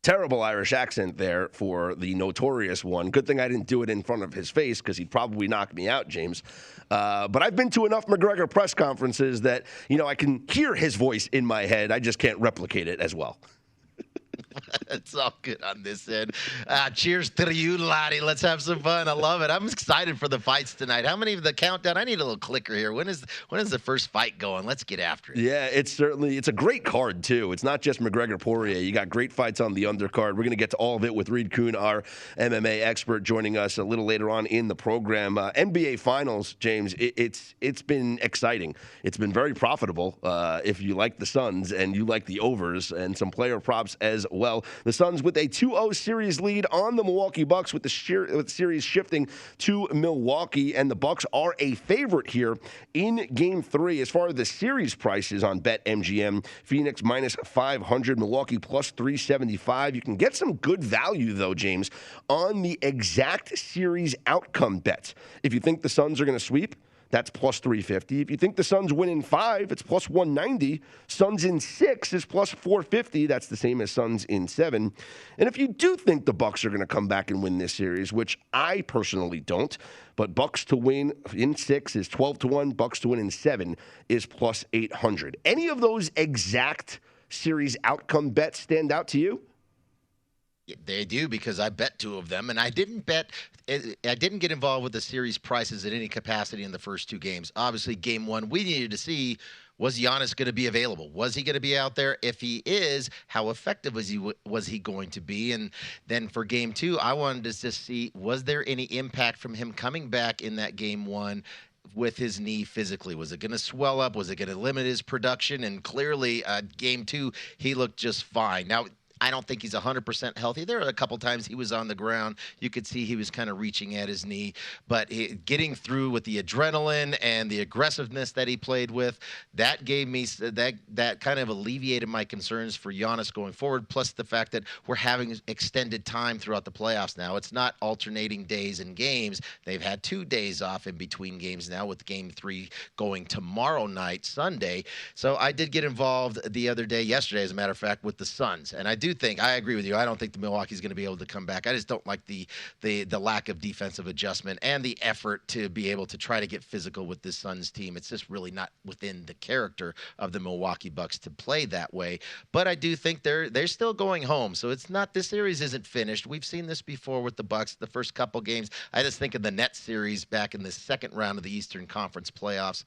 Terrible Irish accent there for the notorious one. Good thing I didn't do it in front of his face because he'd probably knock me out, James. But I've been to enough McGregor press conferences that, I can hear his voice in my head. I just can't replicate it as well. It's all good on this end. Cheers to you, Lottie. Let's have some fun. I love it. I'm excited for the fights tonight. How many of the countdown? I need a little clicker here. When is the first fight going? Let's get after it. Yeah, it's a great card, too. It's not just McGregor-Poirier. You got great fights on the undercard. We're going to get to all of it with Reed Kuhn, our MMA expert, joining us a little later on in the program. NBA Finals, James, it's been exciting. It's been very profitable if you like the Suns and you like the overs and some player props as well. The Suns with a 2-0 series lead on the Milwaukee Bucks with the series shifting to Milwaukee, and the Bucks are a favorite here in Game 3. As far as the series prices on BetMGM, Phoenix minus 500, Milwaukee plus 375. You can get some good value, though, James, on the exact series outcome bets. If you think the Suns are going to sweep, that's plus 350. If you think the Suns win in 5, it's plus 190. Suns in 6 is plus 450. That's the same as Suns in 7. And if you do think the Bucks are going to come back and win this series, which I personally don't, but Bucks to win in 6 is 12-1. Bucks to win in 7 is plus 800. Any of those exact series outcome bets stand out to you? They do, because I bet 2 of them, and I didn't get involved with the series prices in any capacity in the first 2 games. Obviously, Game 1, we needed to see, was Giannis going to be available? Was he going to be out there? If he is, how effective was he going to be? And then for Game 2, I wanted to just see, was there any impact from him coming back in that Game 1 with his knee physically? Was it going to swell up? Was it going to limit his production? And clearly, Game 2, he looked just fine. Now, I don't think he's 100% healthy. There were a couple times he was on the ground. You could see he was kind of reaching at his knee. But getting through with the adrenaline and the aggressiveness that he played with, that gave me that kind of alleviated my concerns for Giannis going forward, plus the fact that we're having extended time throughout the playoffs now. It's not alternating days and games. They've had 2 days off in between games now, with Game 3 going tomorrow night, Sunday. So I did get involved yesterday, as a matter of fact, with the Suns. And I agree with you. I don't think the Milwaukee's going to be able to come back. I just don't like the lack of defensive adjustment and the effort to be able to try to get physical with this Suns team. It's just really not within the character of the Milwaukee Bucks to play that way. But I do think they're still going home. So it's not, this series isn't finished. We've seen this before with the Bucks, the first couple games. I just think of the Nets series back in the second round of the Eastern Conference playoffs.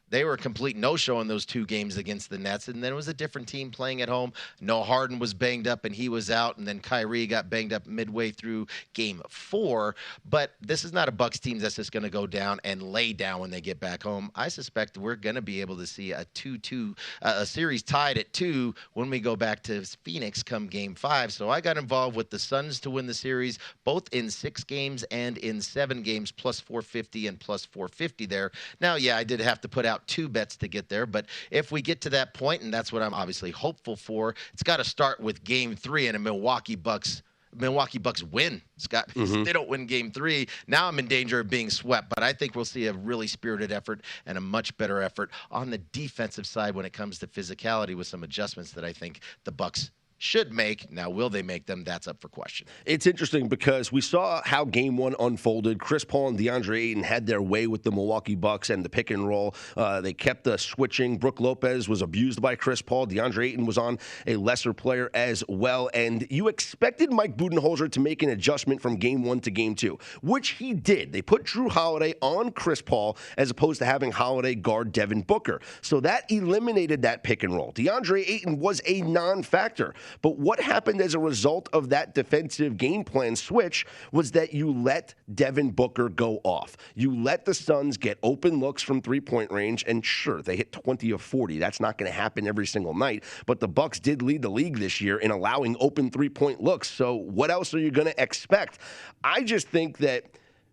They were a complete no-show in those 2 games against the Nets, and then it was a different team playing at home. No, Harden was banged up, and he was out, and then Kyrie got banged up midway through Game 4. But this is not a Bucks team that's just going to go down and lay down when they get back home. I suspect we're going to be able to see a 2-2, a series tied at 2 when we go back to Phoenix come Game 5. So I got involved with the Suns to win the series, both in 6 games and in 7 games, plus 450 and plus 450 there. Now, yeah, I did have to put out 2 bets to get there, but if we get to that point, and that's what I'm obviously hopeful for, it's got to start with Game 3 and a Milwaukee Bucks win, Scott. If they don't win Game 3, now I'm in danger of being swept. But I think we'll see a really spirited effort and a much better effort on the defensive side when it comes to physicality, with some adjustments that I think the Bucks should make. Now, will they make them? That's up for question. It's interesting because we saw how Game 1 unfolded. Chris Paul and DeAndre Ayton had their way with the Milwaukee Bucks and the pick and roll. They kept switching. Brook Lopez was abused by Chris Paul. DeAndre Ayton was on a lesser player as well. And you expected Mike Budenholzer to make an adjustment from Game 1 to Game 2, which he did. They put Drew Holiday on Chris Paul as opposed to having Holiday guard Devin Booker. So that eliminated that pick and roll. DeAndre Ayton was a non-factor. But what happened as a result of that defensive game plan switch was that you let Devin Booker go off. You let the Suns get open looks from three-point range, and sure, they hit 20 of 40. That's not going to happen every single night, but the Bucks did lead the league this year in allowing open three-point looks. So what else are you going to expect? I just think that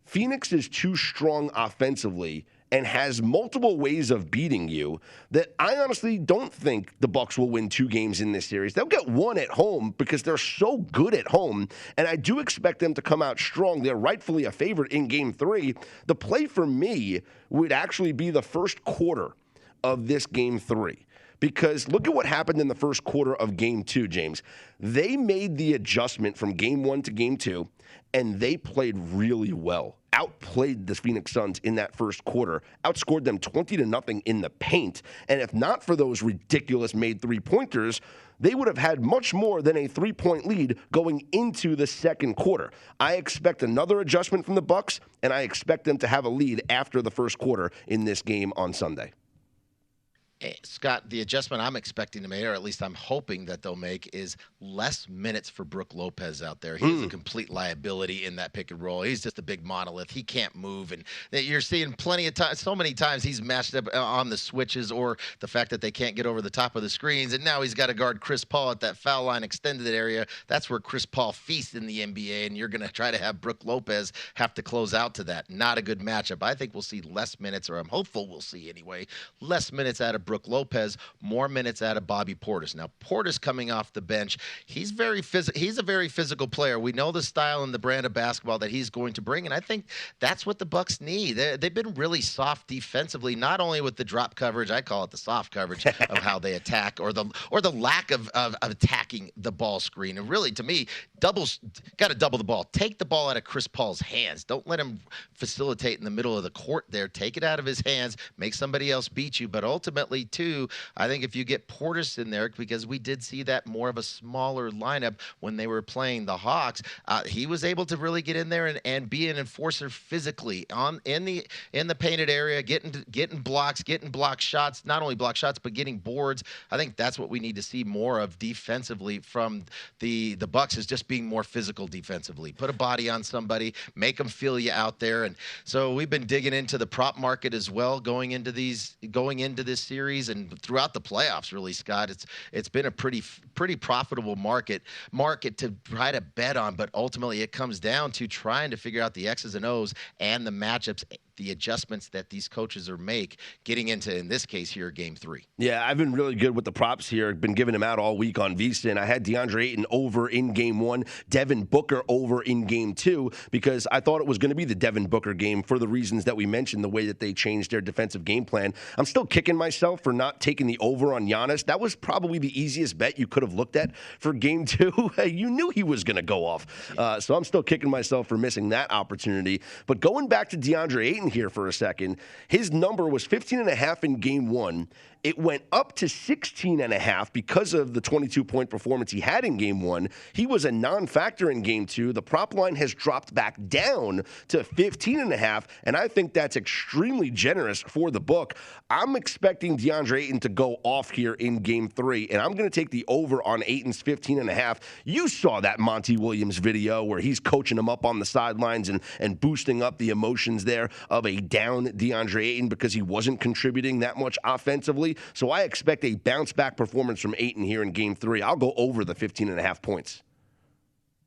Phoenix is too strong offensively and has multiple ways of beating you that I honestly don't think the Bucks will win 2 games in this series. They'll get 1 at home because they're so good at home, and I do expect them to come out strong. They're rightfully a favorite in Game 3. The play for me would actually be the first quarter of this Game 3. Because look at what happened in the first quarter of Game 2, James. They made the adjustment from Game 1 to Game 2, and they played really well. Outplayed the Phoenix Suns in that first quarter, outscored them 20-0 in the paint. And if not for those ridiculous made three-pointers, they would have had much more than a 3-point lead going into the second quarter. I expect another adjustment from the Bucks, and I expect them to have a lead after the first quarter in this game on Sunday. Scott, the adjustment I'm expecting to make, or at least I'm hoping that they'll make, is less minutes for Brook Lopez out there. He's a complete liability in that pick and roll. He's just a big monolith. He can't move. And you're seeing plenty of times, so many times he's matched up on the switches or the fact that they can't get over the top of the screens. And now he's got to guard Chris Paul at that foul line extended area. That's where Chris Paul feasts in the NBA. And you're going to try to have Brook Lopez have to close out to that. Not a good matchup. I think we'll see less minutes, or I'm hopeful we'll see anyway, less minutes out of Brook Lopez, more minutes out of Bobby Portis. Now, Portis coming off the bench, he's a very physical player. We know the style and the brand of basketball that he's going to bring, and I think that's what the Bucks need. They've been really soft defensively, not only with the drop coverage, I call it the soft coverage of how they attack, or the lack of attacking the ball screen. And really, to me, got to double the ball. Take the ball out of Chris Paul's hands. Don't let him facilitate in the middle of the court there. Take it out of his hands. Make somebody else beat you. But ultimately, too, I think if you get Portis in there, because we did see that more of a smaller lineup when they were playing the Hawks, he was able to really get in there and be an enforcer physically in the painted area, getting blocks, getting block shots, not only block shots, but getting boards. I think that's what we need to see more of defensively from the Bucks, is just being more physical defensively. Put a body on somebody, make them feel you out there. And so we've been digging into the prop market as well going into this series and throughout the playoffs, really, Scott. It's been a pretty profitable market to try to bet on, but ultimately it comes down to trying to figure out the X's and O's and the matchups, the adjustments that these coaches are getting into, in this case here, Game 3. Yeah, I've been really good with the props here. I've been giving them out all week on VSiN. I had DeAndre Ayton over in Game 1, Devin Booker over in Game 2, because I thought it was going to be the Devin Booker game for the reasons that we mentioned, the way that they changed their defensive game plan. I'm still kicking myself for not taking the over on Giannis. That was probably the easiest bet you could have looked at for Game 2. You knew he was going to go off. So I'm still kicking myself for missing that opportunity. But going back to DeAndre Ayton here for a second, his number was 15.5 in Game 1. It went up to 16.5 because of the 22-point performance he had in Game 1. He was a non-factor in Game 2. The prop line has dropped back down to 15.5, and I think that's extremely generous for the book. I'm expecting DeAndre Ayton to go off here in Game 3, and I'm going to take the over on Ayton's 15.5. You saw that Monty Williams video where he's coaching him up on the sidelines and boosting up the emotions there of a down DeAndre Ayton because he wasn't contributing that much offensively. So I expect a bounce-back performance from Ayton here in Game 3. I'll go over the 15.5 points.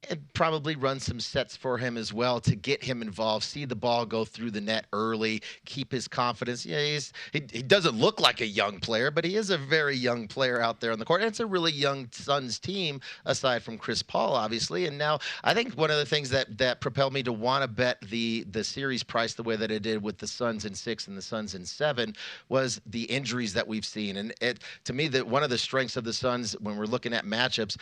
And probably run some sets for him as well to get him involved, see the ball go through the net early, keep his confidence. Yeah, he doesn't look like a young player, but he is a very young player out there on the court. And it's a really young Suns team, aside from Chris Paul, obviously. And now I think one of the things that propelled me to want to bet the series price the way that I did with the Suns in 6 and the Suns in 7 was the injuries that we've seen. And to me, one of the strengths of the Suns when we're looking at matchups,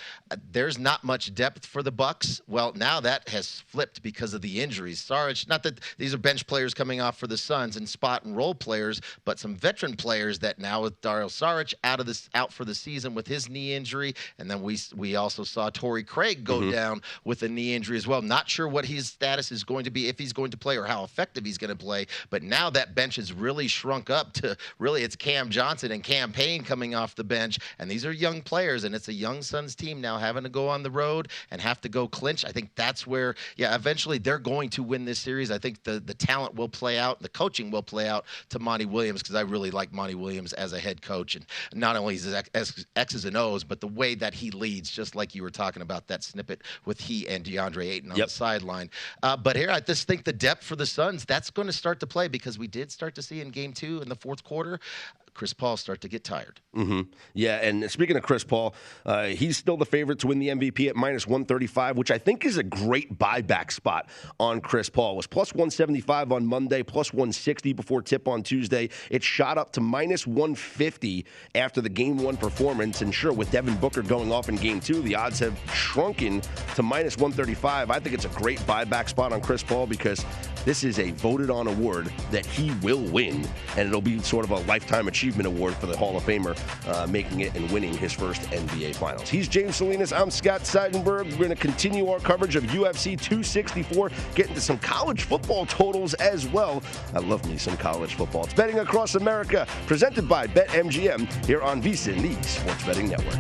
there's not much depth for the Bucks. Well, now that has flipped because of the injuries. Saric, not that these are bench players coming off for the Suns and spot and role players, but some veteran players that now with Dario Saric out for the season with his knee injury, and then we also saw Torrey Craig go down with a knee injury as well. Not sure what his status is going to be, if he's going to play or how effective he's going to play, but now that bench has really shrunk up to really it's Cam Johnson and Cam Payne coming off the bench, and these are young players, and it's a young Suns team now having to go on the road and have to go clinch. I think that's where, eventually they're going to win this series. I think the talent will play out, the coaching will play out to Monty Williams, because I really like Monty Williams as a head coach, and not only his X's and O's, but the way that he leads, just like you were talking about that snippet with he and DeAndre Ayton on the sideline. But here, I just think the depth for the Suns, that's going to start to play, because we did start to see in Game 2 in the fourth quarter, Chris Paul start to get tired. Mm-hmm. Yeah, and speaking of Chris Paul, he's still the favorite to win the MVP at -135, which I think is a great buyback spot on Chris Paul. It was +175 on Monday, +160 before tip on Tuesday. It shot up to -150 after the Game 1 performance. And sure, with Devin Booker going off in Game 2, the odds have shrunken to -135. I think it's a great buyback spot on Chris Paul because this is a voted-on award that he will win, and it'll be sort of a lifetime achievement award for the Hall of Famer, making it and winning his first NBA Finals. He's James Salinas. I'm Scott Seidenberg. We're going to continue our coverage of UFC 264, get into some college football totals as well. I love me some college football. It's Betting Across America, presented by BetMGM here on VSiN, the Sports Betting Network.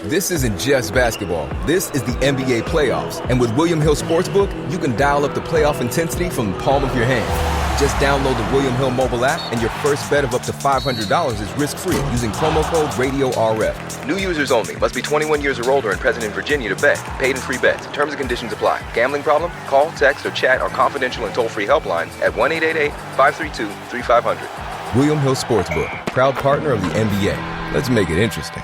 This isn't just basketball. This is the NBA playoffs. And with William Hill Sportsbook, you can dial up the playoff intensity from the palm of your hand. Just download the William Hill mobile app, and your first bet of up to $500 is risk-free using promo code RADIORF. New users only. Must be 21 years or older and present in Virginia to bet. Paid and free bets. Terms and conditions apply. Gambling problem? Call, text, or chat our confidential and toll-free helpline at 1-888-532-3500. William Hill Sportsbook. Proud partner of the NBA. Let's make it interesting.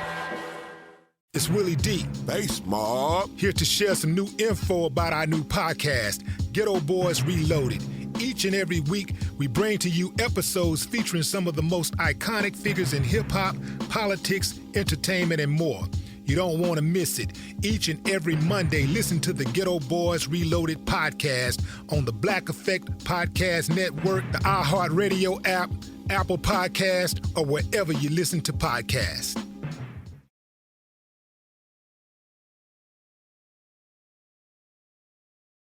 It's Willie D. Bass Mob. Here to share some new info about our new podcast, Ghetto Boys Reloaded. Each and every week, we bring to you episodes featuring some of the most iconic figures in hip-hop, politics, entertainment, and more. You don't want to miss it. Each and every Monday, listen to the Ghetto Boys Reloaded podcast on the Black Effect Podcast Network, the iHeartRadio app, Apple Podcast, or wherever you listen to podcasts.